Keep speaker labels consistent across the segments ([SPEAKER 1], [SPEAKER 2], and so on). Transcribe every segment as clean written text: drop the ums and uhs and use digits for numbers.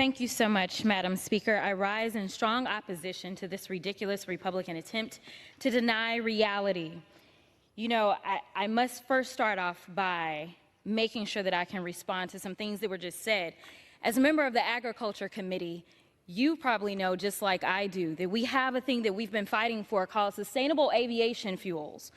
[SPEAKER 1] Thank you so much, Madam Speaker. I rise in strong opposition to this ridiculous Republican attempt to deny reality. You know, I must first start off by making sure that I can respond to some things that were just said. As a member of the Agriculture Committee, you probably know, just like I do, that we have a thing that we've been fighting for called sustainable aviation fuels.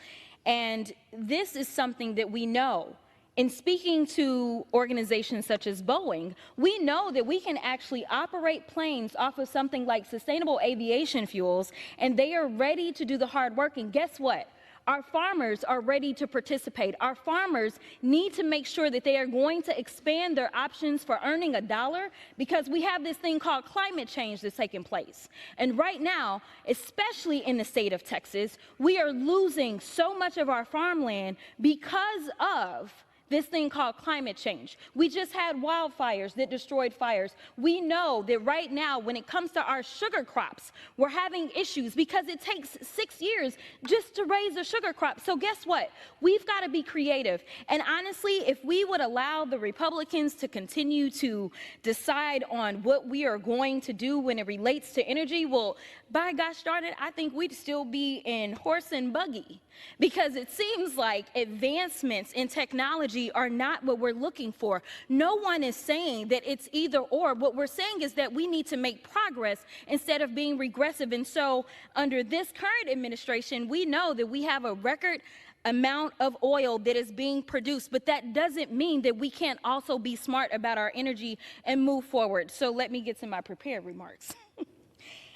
[SPEAKER 1] And this is something that we know. In speaking to organizations such as Boeing, we know that we can actually operate planes off of something like sustainable aviation fuels, and they are ready to do the hard work. And guess what? Our farmers are ready to participate. Our farmers need to make sure that they are going to expand their options for earning $1 because we have this thing called climate change that's taking place. And right now, especially in the state of Texas, we are losing so much of our farmland because of this thing called climate change. We just had wildfires that destroyed fires. We know that right now, when it comes to our sugar crops, we're having issues because it takes 6 years just to raise a sugar crop. So guess what? We've got to be creative. And honestly, if we would allow the Republicans to continue to decide on what we are going to do when it relates to energy, well, by gosh darn it, I think we'd still be in horse and buggy, because it seems like advancements in technology are not what we're looking for. No one is saying that it's either or. What we're saying is that we need to make progress instead of being regressive. And so under this current administration, we know that we have a record amount of oil that is being produced, but that doesn't mean that we can't also be smart about our energy and move forward. So let me get to my prepared remarks.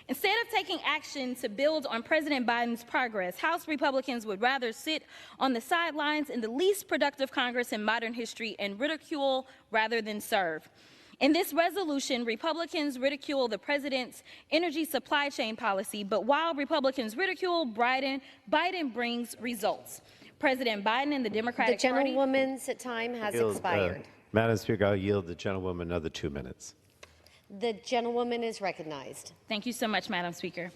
[SPEAKER 1] Instead of taking action to build on President Biden's progress, House Republicans would rather sit on the sidelines in the least productive Congress in modern history and ridicule rather than serve. In this resolution, Republicans ridicule the president's energy supply chain policy, but while Republicans ridicule Biden brings results. President Biden and the Democratic Party—
[SPEAKER 2] The gentlewoman's time has expired.
[SPEAKER 3] Madam Speaker, I'll yield the gentlewoman another 2 minutes.
[SPEAKER 2] The gentlewoman is recognized.
[SPEAKER 1] Thank you so much, Madam Speaker.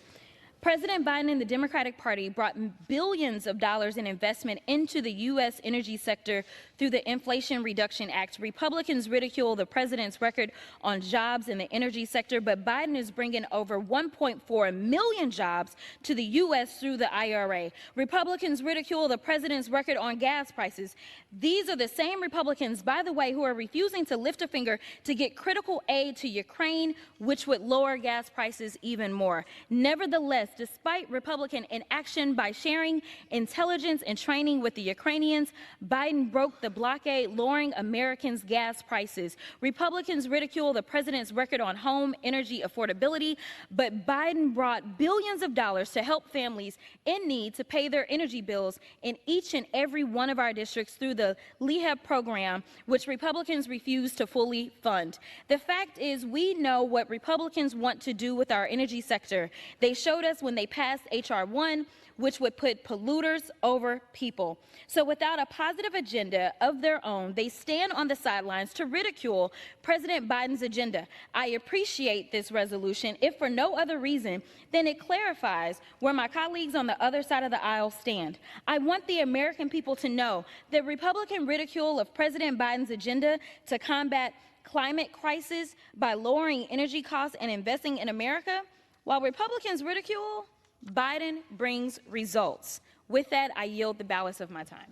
[SPEAKER 1] President Biden and the Democratic Party brought billions of dollars in investment into the U.S. energy sector through the Inflation Reduction Act. Republicans ridicule the president's record on jobs in the energy sector, but Biden is bringing over 1.4 million jobs to the U.S. through the IRA. Republicans ridicule the president's record on gas prices. These are the same Republicans, by the way, who are refusing to lift a finger to get critical aid to Ukraine, which would lower gas prices even more. Nevertheless, despite Republican inaction by sharing intelligence and training with the Ukrainians, Biden broke the blockade, lowering Americans' gas prices. Republicans ridicule the president's record on home energy affordability, but Biden brought billions of dollars to help families in need to pay their energy bills in each and every one of our districts through the LEHEP program, which Republicans refuse to fully fund. The fact is, we know what Republicans want to do with our energy sector. They showed us when they passed H.R. 1, which would put polluters over people. So without a positive agenda of their own, they stand on the sidelines to ridicule President Biden's agenda. I appreciate this resolution, if for no other reason than it clarifies where my colleagues on the other side of the aisle stand. I want the American people to know that Republican ridicule of President Biden's agenda to combat climate crisis by lowering energy costs and investing in America, while Republicans ridicule, Biden brings results. With that, I yield the balance of my time.